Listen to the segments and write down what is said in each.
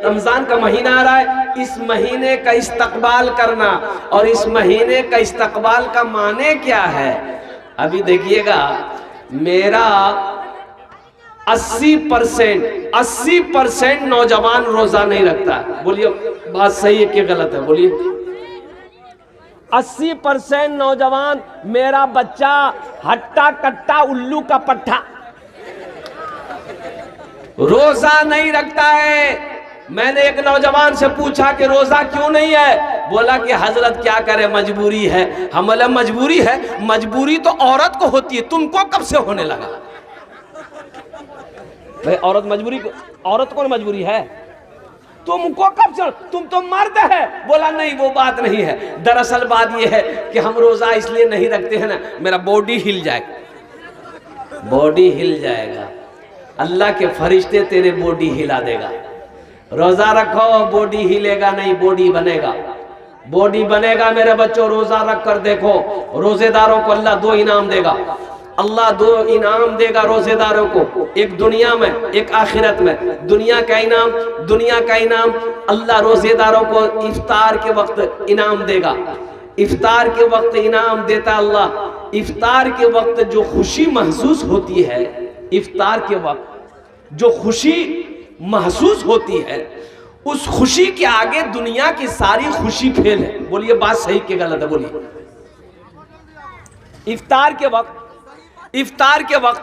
रमजान का महीना आ रहा है, इस महीने का इस्तकबाल करना। और इस महीने का इस्तकबाल का माने क्या है? अभी देखिएगा, मेरा 80% नौजवान रोजा नहीं रखता। बोलिए बात सही है कि गलत है? बोलिए। 80% नौजवान, मेरा बच्चा हट्टा कट्टा उल्लू का पट्टा, रोजा नहीं रखता है। मैंने एक नौजवान से पूछा कि रोजा क्यों नहीं है? बोला कि हजरत क्या करे, मजबूरी है। हम बोले मजबूरी है? मजबूरी तो औरत को होती है, तुमको कब से होने लगा? भाई औरत मजबूरी, औरत को मजबूरी है, तुमको कब से? तुम तो मर्द है। बोला नहीं वो बात नहीं है, दरअसल बात ये है कि हम रोजा इसलिए नहीं रखते हैं ना, मेरा बॉडी हिल जाएगा। बॉडी हिल जाएगा, अल्लाह के फरिश्ते तेरे बॉडी हिला देगा। रोजा रखो, बॉडी हिलेगा नहीं, बॉडी बनेगा। बॉडी बनेगा मेरे बच्चों। रोजा रख कर देखो, रोजेदारों को अल्लाह 2 इनाम देगा। अल्लाह 2 इनाम देगा रोजेदारों को, एक दुनिया में एक आखिरत में। दुनिया का इनाम अल्लाह रोजेदारों को इफ्तार के वक्त इनाम देगा। इफ्तार के वक्त इनाम देता अल्लाह। इफ्तार के वक्त जो खुशी महसूस होती है, इफ्तार के वक्त जो खुशी महसूस होती है, उस खुशी के आगे दुनिया की सारी खुशी फेल है। बोलिए बात सही कि गलत है? बोलिए। इफ्तार के वक्त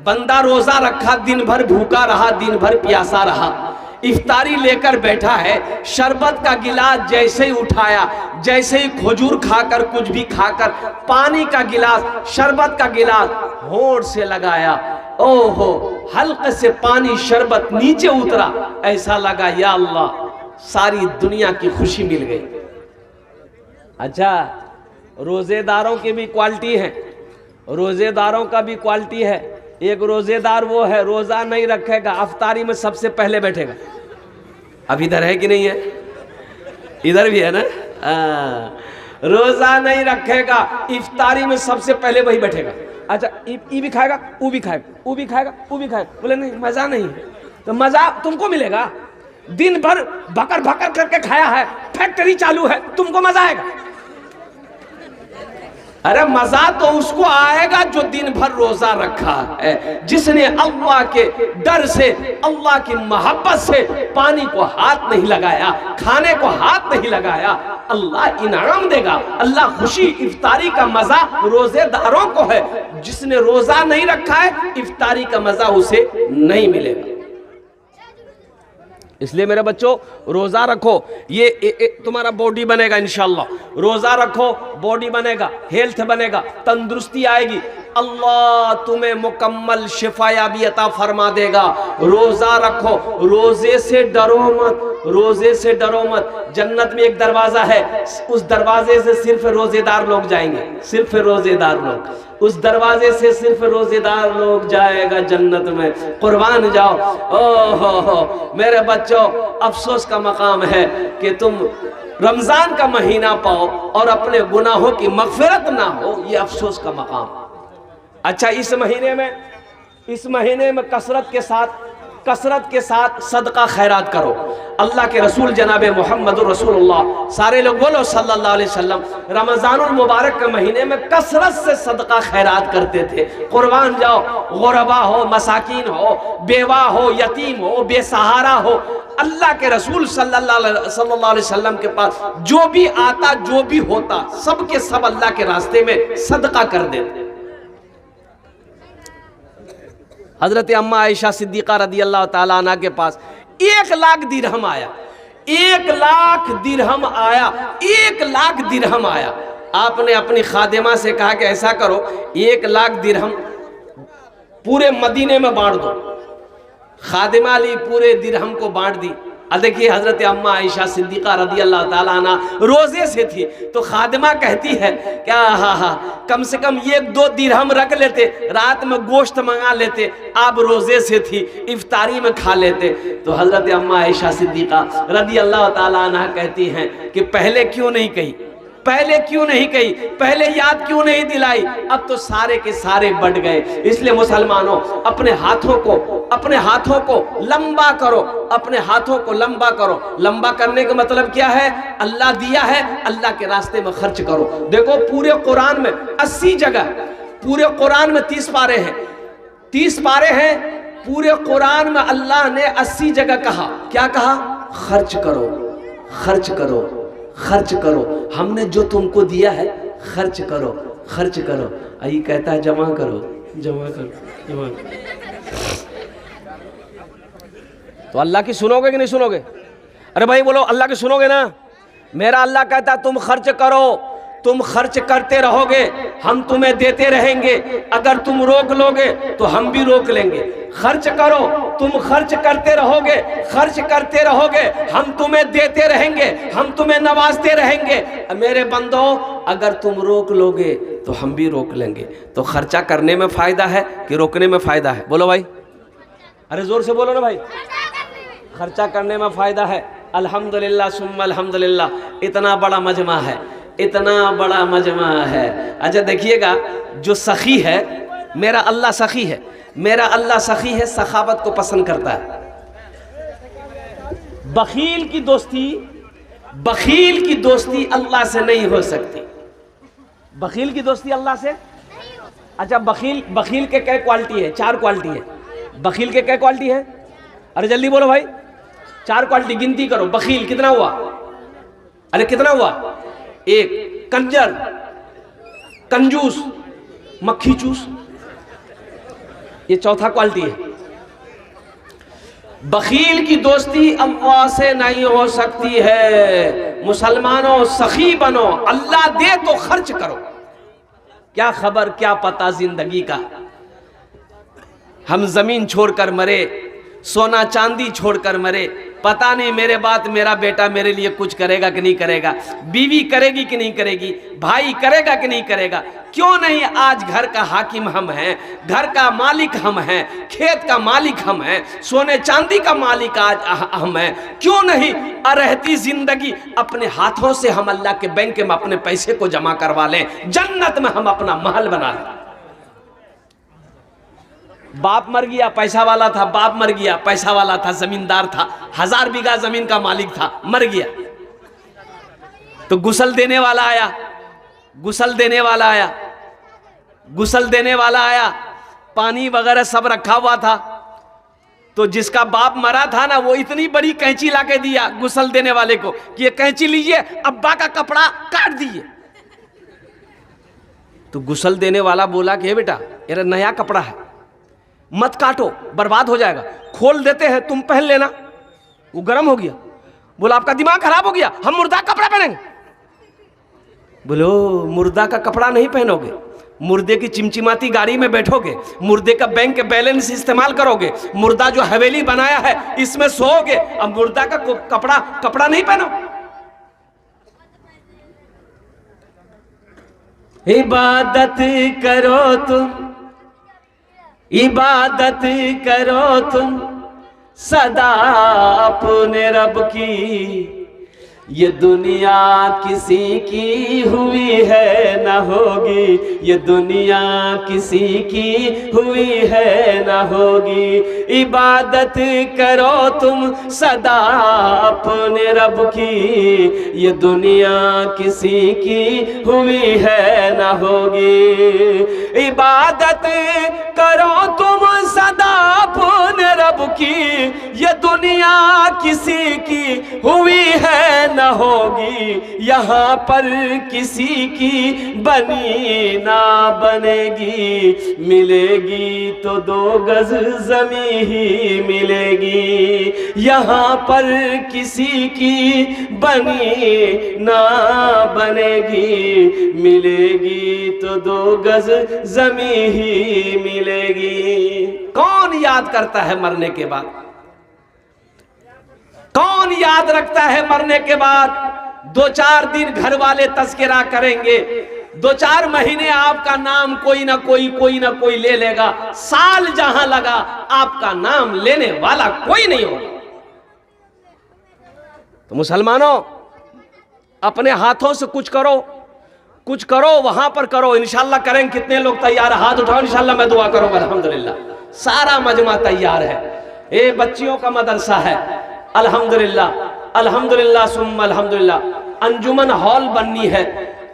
बंदा रोजा रखा, दिन भर भूखा रहा, दिन भर प्यासा रहा, इफ्तारी लेकर बैठा है, शरबत का गिलास जैसे ही उठाया, जैसे ही खजूर खाकर कुछ भी खाकर पानी का गिलास, शरबत का गिलास होंठ से लगाया, ओहो हल्के से पानी शरबत नीचे उतरा, ऐसा लगा या अल्लाह सारी दुनिया की खुशी मिल गई। अच्छा, रोजेदारों की भी क्वालिटी है, रोजेदारों का भी क्वालिटी है। एक रोजेदार वो है, रोजा नहीं रखेगा, अफ्तारी में सबसे पहले बैठेगा। अब इधर है कि नहीं है? इधर भी है ना? रोजा नहीं रखेगा, इफ्तारी में सबसे पहले वही बैठेगा। अच्छा, ये भी खाएगा, वो भी खाएगा, वो भी खाएगा, वो भी खाएगा। बोले नहीं मजा नहीं है। तो मजा तुमको मिलेगा, दिन भर भकर भकर करके खाया है, फैक्ट्री चालू है, तुमको मजा आएगा? अरे मजा तो उसको आएगा जो दिन भर रोजा रखा है, जिसने अल्लाह के डर से, अल्लाह की मोहब्बत से पानी को हाथ नहीं लगाया, खाने को हाथ नहीं लगाया। अल्लाह इनाम देगा, अल्लाह खुशी, इफ्तारी का मजा रोजेदारों को है। जिसने रोजा नहीं रखा है, इफ्तारी का मजा उसे नहीं मिलेगा। इसलिए मेरे बच्चों रोजा रखो, ये तुम्हारा बॉडी बनेगा इंशाल्लाह। रोजा रखो, बॉडी बनेगा, हेल्थ बनेगा, तंदुरुस्ती आएगी, अल्लाह तुम्हें मुकम्मल शिफायाबी अता फरमा देगा। रोजा रखो, रोजे से डरो मत, रोजे से डरो मत। जन्नत में एक दरवाजा है, उस दरवाजे से सिर्फ रोजेदार लोग जाएंगे, सिर्फ रोजेदार लोग। उस दरवाजे से सिर्फ रोजेदार लोग जाएगा जन्नत में। कुर्बान जाओ। ओहो मेरे बच्चों, अफसोस का मकाम है कि तुम रमजान का महीना पाओ और अपने गुनाहों की मगफिरत ना हो, ये अफसोस का मकाम। अच्छा, इस महीने में कसरत के साथ सदका खैरात करो। अल्लाह के रसूल जनाब मोहम्मद रसूलुल्लाह, सारे लोग बोलो सल्लल्लाहु अलैहि वसल्लम, रमजानुल मुबारक के महीने में कसरत से सदका खैरात करते थे। कुर्बान जाओ, गुरबा हो, मसाकीन हो, बेवा हो, यतीम हो, बेसहारा हो, अल्लाह के रसूल सल्लल्लाहु अलैहि वसल्लम के पास जो भी आता, जो भी होता, सब के सब अल्लाह के रास्ते में सदका कर देते। हजरत अम्मा आयशा सिद्दीक़ा रदी अल्लाह ताला अन्हा के पास 1 लाख दिरहम आया, 1 लाख दिरहम आया, 1 लाख दिरहम आया। आपने अपनी खादिमा से कहा कि ऐसा करो, 1 लाख दिरहम पूरे मदीने में बांट दो। खादिमा ली, पूरे दिरहम को बांट दी। देखिए हजरत अम्मा आयशा सिद्दीक़ा रदी अल्लाह ताला अन्हा रोजे से थी, तो खादिमा कहती है क्या, हाँ कम से कम 1-2 दिरहम रख लेते, रात में गोश्त मंगा लेते, आप रोजे से थी, इफ्तारी में खा लेते। तो हजरत अम्मा आयशा सिद्दीक़ा रदी अल्लाह ताला अन्हा कहती हैं कि पहले क्यों नहीं कही, पहले क्यों नहीं कही, पहले याद क्यों नहीं दिलाई? अब तो सारे के सारे बढ़ गए। इसलिए मुसलमानों, अपने हाथों को लंबा करो, अपने हाथों को लंबा करो। लंबा करने का मतलब क्या है? अल्लाह दिया है, अल्लाह के रास्ते में खर्च करो। देखो पूरे कुरान में 80 जगह, पूरे कुरान में 30 पारे हैं, 30 पारे हैं। पूरे कुरान में अल्लाह ने 80 जगह कहा, क्या कहा? खर्च करो, खर्च करो, खर्च करो। हमने जो तुमको दिया है खर्च करो, खर्च करो। आई कहता है जमा करो, जमा करो, जमा करो। तो अल्लाह की सुनोगे कि नहीं सुनोगे? अरे भाई बोलो, अल्लाह की सुनोगे ना? मेरा अल्लाह कहता है तुम खर्च करो, तुम खर्च करते रहोगे, हम तुम्हें देते रहेंगे। अगर तुम रोक लोगे तो हम भी रोक लेंगे। खर्च करो, तुम खर्च करते रहोगे, खर्च करते रहोगे, हम तुम्हें देते रहेंगे, हम तुम्हें नवाजते रहेंगे। मेरे बंदो, अगर तुम रोक लोगे तो हम भी रोक लेंगे। तो खर्चा करने में फायदा है कि रोकने में फायदा है? बोलो भाई, अरे जोर से बोलो ना भाई। खर्चा करने में फायदा है। अल्हम्दुलिल्लाह सुम्मा अल्हम्दुलिल्लाह। इतना बड़ा मजमा है, इतना बड़ा मजमा है। अच्छा देखिएगा, जो सखी है, मेरा अल्लाह सखी है, मेरा अल्लाह सखी है, सखावत को पसंद करता है। बखील की दोस्ती, बखील की दोस्ती अल्लाह से नहीं हो सकती। बखील की दोस्ती अल्लाह से। अच्छा बखील, बखील के क्या क्वालिटी है? 4 क्वालिटी है। बखील के क्या क्वालिटी है? अरे जल्दी बोलो भाई, 4 क्वालिटी गिनती करो। बखील कितना हुआ? अरे कितना हुआ? 1 कंजर, कंजूस, मक्खी चूस, ये चौथा क्वालिटी है। बखील की दोस्ती अल्लाह से नहीं हो सकती है। मुसलमानों सखी बनो, अल्लाह दे तो खर्च करो। क्या खबर, क्या पता जिंदगी का। हम जमीन छोड़कर मरे, सोना चांदी छोड़कर मरे, पता नहीं मेरे बाद मेरा बेटा मेरे लिए कुछ करेगा कि नहीं करेगा, बीवी करेगी कि नहीं करेगी, भाई करेगा कि नहीं करेगा। क्यों नहीं आज घर का हाकिम हम हैं, घर का मालिक हम हैं, खेत का मालिक हम हैं, सोने चांदी का मालिक आज हम हैं। क्यों नहीं रहती जिंदगी अपने हाथों से हम अल्लाह के बैंक में अपने पैसे को जमा करवा लें, जन्नत में हम अपना महल बना लें। बाप मर गया, पैसा वाला था, बाप मर गया, पैसा वाला था, जमींदार था, 1000 बीघा जमीन का मालिक था, मर गया। तो गुसल देने वाला आया, गुसल देने वाला आया, गुसल देने वाला आया, पानी वगैरह सब रखा हुआ था। तो जिसका बाप मरा था ना, वो इतनी बड़ी कैंची लाके दिया गुसल देने वाले को कि ये कैंची लीजिए, अब्बा का कपड़ा काट दीजिए। तो गुसल देने वाला बोला कि बेटा ये नया कपड़ा है, मत काटो, बर्बाद हो जाएगा, खोल देते हैं, तुम पहन लेना। वो गर्म हो गया, बोला आपका दिमाग खराब हो गया, हम मुर्दा कपड़ा पहनेंगे। बोलो मुर्दा का कपड़ा नहीं पहनोगे, मुर्दे की चिमचिमाती गाड़ी में बैठोगे, मुर्दे का बैंक बैलेंस इस्तेमाल करोगे, मुर्दा जो हवेली बनाया है इसमें सोओगे, अब मुर्दा का कपड़ा नहीं पहनो। इबादत करो तुम, इबादत करो तुम सदा अपने रब की, ये दुनिया किसी की हुई है ना होगी, ये दुनिया किसी की हुई है ना होगी। इबादत करो तुम सदा अपने रब की, ये दुनिया किसी की हुई है ना होगी। इबादत करो तुम सदा अपने रब की, ये दुनिया किसी की हुई है न होगी, यहाँ पर किसी की बनी ना बनेगी, मिलेगी तो 2 गज ज़मीं ही मिलेगी, यहाँ पर किसी की बनी ना बनेगी, मिलेगी तो 2 गज ज़मीं ही मिलेगी। कौन याद करता है मरने के बाद? कौन याद रखता है मरने के बाद? 2-4 दिन घर वाले तज़किरा करेंगे, 2-4 महीने आपका नाम कोई ना कोई ले लेगा, साल जहां लगा आपका नाम लेने वाला कोई नहीं होगा। तो मुसलमानों अपने हाथों से कुछ करो, कुछ करो वहां पर करो, इंशाल्लाह करेंगे। कितने लोग तैयार, हाथ उठाओ, इंशाल्लाह मैं दुआ करूंगा। अल्हम्दुलिल्लाह सारा मजमा तैयार है। ये बच्चियों का मदरसा है। अल्हम्दुलिल्लाह अल्हम्दुलिल्लाह सुम्मा अल्हम्दुलिल्लाह। अंजुमन हॉल बननी है,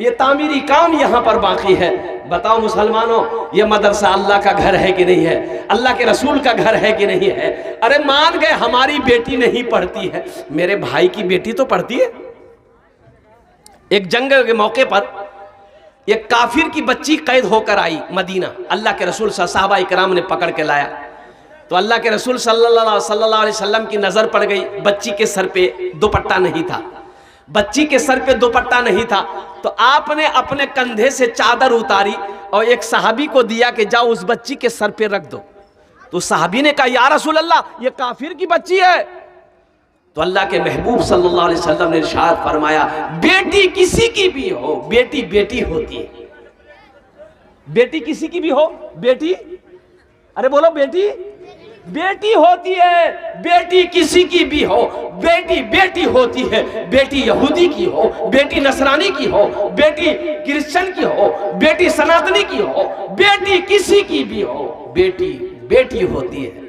ये तामीरी काम यहाँ पर बाकी है। बताओ मुसलमानों, ये मदरसा अल्लाह का घर है कि नहीं है? अल्लाह के रसूल का घर है कि नहीं है? अरे मान गए हमारी बेटी नहीं पढ़ती है, मेरे भाई की बेटी तो पढ़ती है। एक जंग के मौके पर एक काफिर की बच्ची कैद होकर आई मदीना, अल्लाह के रसूल सहाबा इकराम ने पकड़ के लाया। तो अल्लाह के रसूल सल्लल्लाहु अलैहि वसल्लम की नजर पड़ गई, बच्ची के सर पे दुपट्टा नहीं था, बच्ची के सर पे दुपट्टा नहीं था। तो आपने अपने कंधे से चादर उतारी और एक सहाबी को दिया कि जाओ उस बच्ची के सर पे रख दो। तो सहाबी ने कहा या रसूल अल्लाह ये काफिर की बच्ची है। तो अल्लाह के महबूब सल्लल्लाहु अलैहि वसल्लम ने इरशाद फरमाया, बेटी किसी की भी हो, बेटी बेटी होती है। बेटी किसी की भी हो, बेटी, अरे बोलो बेटी बेटी होती है। बेटी किसी की भी हो, बेटी बेटी होती है। बेटी यहूदी की हो, बेटी नसरानी की हो, बेटी क्रिश्चियन की हो, बेटी सनातनी की हो, बेटी किसी की भी हो, बेटी बेटी होती है।